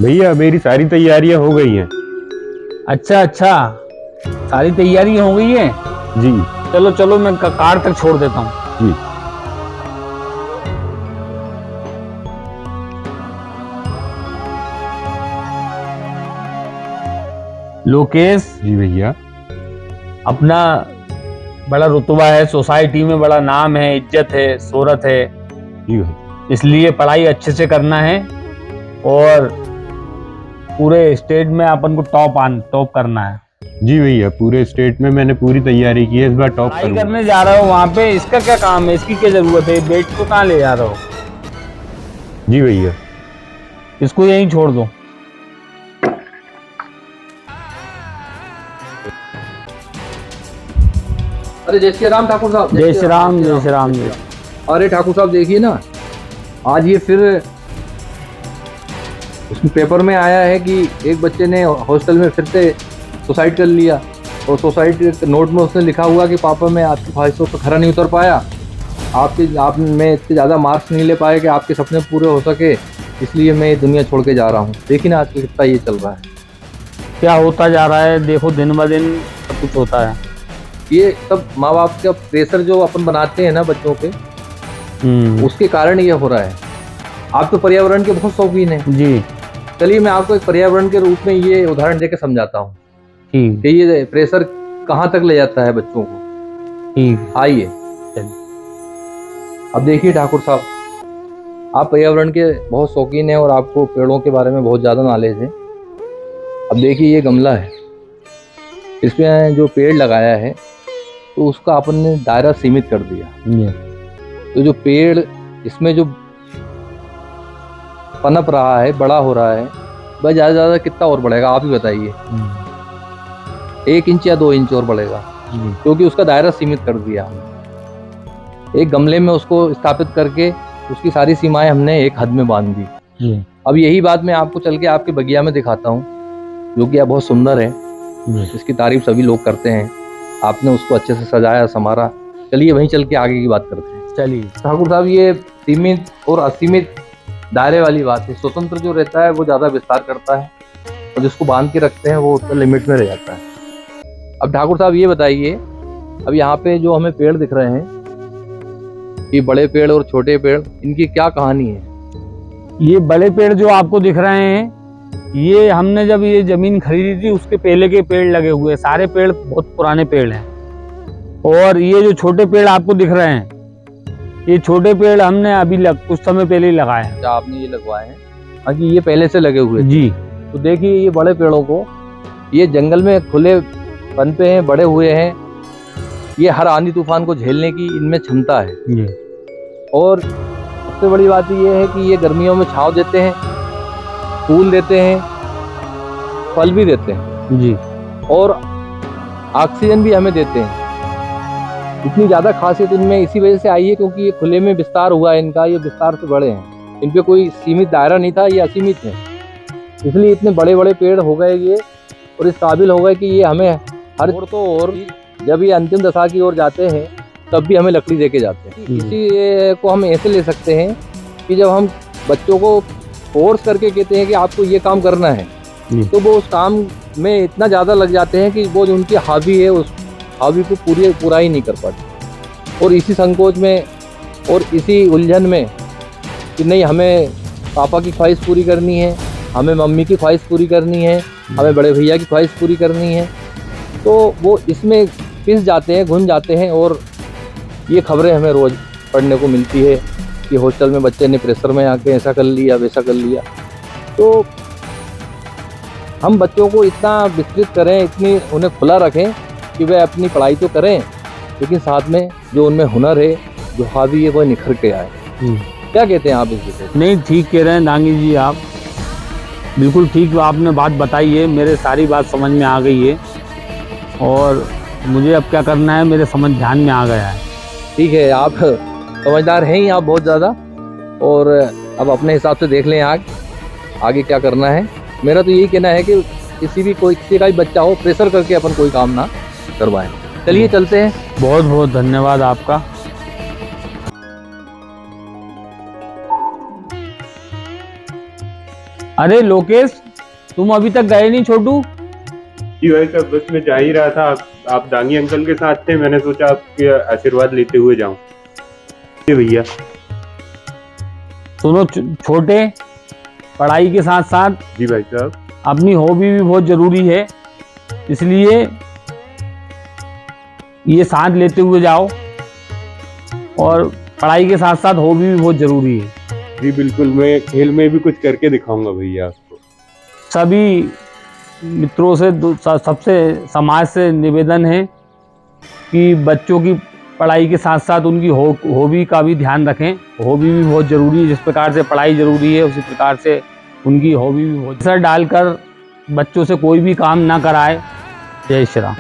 भैया मेरी सारी तैयारियां हो गई हैं। अच्छा अच्छा, सारी तैयारी हो गई है। जी चलो चलो, मैं कार तक छोड़ देता हूँ। जी। लोकेश, जी भैया। अपना बड़ा रुतबा है, सोसाइटी में बड़ा नाम है, इज्जत है, शोहरत है, जी भैया। इसलिए पढ़ाई अच्छे से करना है और पूरे स्टेट में अपन को टॉप करना है। जी भैया, पूरे स्टेट में मैंने पूरी तैयारी की है, इस बार टॉप पढ़ाई करूंगा। करने जा रहे हो वहां पे, इसका क्या काम है, इसकी क्या जरूरत है, बेट को कहाँ ले जा रहे हो? जी भैया। इसको यहीं छोड़ दो। अरे जय श्री राम ठाकुर साहब। जय श्री राम, जय श्री राम। अरे ठाकुर साहब देखिए ना, आज ये फिर उसमें पेपर में आया है कि एक बच्चे ने हॉस्टल में फिर से सुसाइड कर लिया। और सुसाइड नोट में उसने लिखा हुआ कि पापा मैं आपकी ख्वाहिशों पर खरा नहीं उतर पाया, आप में इतने ज़्यादा मार्क्स नहीं ले पाए कि आपके सपने पूरे हो सके, इसलिए मैं ये दुनिया छोड़ के जा रहा हूँ। देखिए ना आज कितना ये चल रहा है। क्या होता जा रहा है, देखो दिन ब दिन सब कुछ होता है। ये सब माँ बाप का प्रेशर जो अपन बनाते हैं ना बच्चों पे, उसके कारण ये हो रहा है। आप तो पर्यावरण के बहुत शौकीन हैं। जी। चलिए मैं आपको एक पर्यावरण के रूप में ये उदाहरण देकर समझाता हूँ ठीक कि ये प्रेशर कहाँ तक ले जाता है बच्चों को। ठीक। आइए अब देखिए ठाकुर साहब, आप पर्यावरण के बहुत शौकीन हैं और आपको पेड़ों के बारे में बहुत ज़्यादा नॉलेज है। अब देखिए ये गमला है, इसमें जो पेड़ लगाया है तो उसका अपन ने दायरा सीमित कर दिया। तो जो पेड़ इसमें जो पनप रहा है, बड़ा हो रहा है, वह ज़्यादा से ज़्यादा कितना और बढ़ेगा आप ही बताइए। 1 इंच या 2 इंच और बढ़ेगा, क्योंकि उसका दायरा सीमित कर दिया हमने। एक गमले में उसको स्थापित करके उसकी सारी सीमाएं हमने एक हद में बांध दी। अब यही बात मैं आपको चल के आपके बगिया में दिखाता हूँ, जो कि बहुत सुंदर है, इसकी तारीफ सभी लोग करते हैं। आपने उसको अच्छे से सजाया संवारा। चलिए वहीं चल के आगे की बात करते हैं। चलिए। ठाकुर साहब, ये सीमित और असीमित दायरे वाली बात है। स्वतंत्र जो रहता है वो ज़्यादा विस्तार करता है और जिसको बांध के रखते हैं वो उतना लिमिट में रह जाता है। अब ठाकुर साहब ये बताइए, अब यहाँ पे जो हमें पेड़ दिख रहे हैं, ये बड़े पेड़ और छोटे पेड़, इनकी क्या कहानी है? ये बड़े पेड़ जो आपको दिख रहे हैं, ये हमने जब ये जमीन खरीदी थी उसके पहले के पेड़ लगे हुए, सारे पेड़ बहुत पुराने पेड़ हैं। और ये जो छोटे पेड़ आपको दिख रहे हैं, ये छोटे पेड़ हमने अभी कुछ समय पहले ही लगाए हैं। क्या आपने ये लगवाए हैं? हाँ जी, ये पहले से लगे हुए जी। तो देखिए ये बड़े पेड़ों को, ये जंगल में खुले पनपे हैं, बड़े हुए हैं, ये हर आंधी तूफान को झेलने की इनमें क्षमता है जी। और सबसे बड़ी बात ये है कि ये गर्मियों में छांव देते हैं, फूल देते हैं, फल भी देते हैं जी। और ऑक्सीजन भी हमें देते हैं। इतनी ज़्यादा खासियत इनमें इसी वजह से आई है क्योंकि ये खुले में विस्तार हुआ है इनका, ये विस्तार से बड़े हैं, इन पे कोई सीमित दायरा नहीं था, ये असीमित है, इसलिए इतने बड़े बड़े पेड़ हो गए ये और इस काबिल हो गए कि ये हमें हर और जब ये अंतिम दशा की ओर जाते हैं तब भी हमें लकड़ी दे के जाते हैं। इसी को हम ऐसे ले सकते हैं कि जब हम बच्चों को फोर्स करके कहते हैं कि आपको ये काम करना है, तो वो उस काम में इतना ज़्यादा लग जाते हैं कि वो जो उनकी हॉबी है उस हॉबी को पूरा ही नहीं कर पाते। और इसी संकोच में और इसी उलझन में कि नहीं हमें पापा की ख्वाहिश पूरी करनी है, हमें मम्मी की ख्वाहिश पूरी करनी है, हमें बड़े भैया की ख्वाहिश पूरी करनी है, तो वो इसमें पिस जाते हैं, घुन जाते हैं। और ये खबरें हमें रोज़ पढ़ने को मिलती है कि हॉस्टल में बच्चे ने प्रेशर में आके ऐसा कर लिया, वैसा कर लिया। तो हम बच्चों को इतना विस्तृत करें, इतनी उन्हें खुला रखें कि वे अपनी पढ़ाई तो करें, लेकिन साथ में जो उनमें हुनर है, जो हॉबी है, वो निखर के आए। क्या कहते हैं आप इस विषय? नहीं, ठीक कह रहे हैं दांगी जी, आप बिल्कुल ठीक आपने बात बताई है, मेरे सारी बात समझ में आ गई है और मुझे अब क्या करना है मेरे समझ ध्यान में आ गया है। ठीक है, आप समझदार हैं ही आप बहुत ज़्यादा, और अब अपने हिसाब से देख लें आगे क्या करना है। मेरा तो यही कहना है कि किसी का भी बच्चा हो, प्रेशर करके अपन कोई काम ना करवाएं। चलिए चलते हैं। बहुत बहुत धन्यवाद आपका। अरे लोकेश, तुम अभी तक गए नहीं छोटू? जी भाई साहब, बस मैं जा ही रहा था। आप दांगी अंकल के साथ थे, मैंने सोचा आपके आशीर्वाद लेते हुए जाऊं। जी भैया। सुनो छोटे, पढ़ाई के साथ साथ जी भाई साहब। अपनी हॉबी भी बहुत जरूरी है, इसलिए ये साथ लेते हुए जाओ। और पढ़ाई के साथ साथ हॉबी भी बहुत जरूरी है। जी बिल्कुल, मैं खेल में भी कुछ करके दिखाऊंगा भैया आपको। सभी मित्रों से सबसे समाज से निवेदन है कि बच्चों की पढ़ाई के साथ साथ उनकी हॉबी का भी ध्यान रखें। हॉबी भी बहुत ज़रूरी है, जिस प्रकार से पढ़ाई ज़रूरी है उसी प्रकार से उनकी हॉबी भी बहुत। असर डालकर बच्चों से कोई भी काम ना कराए। जय श्री राम।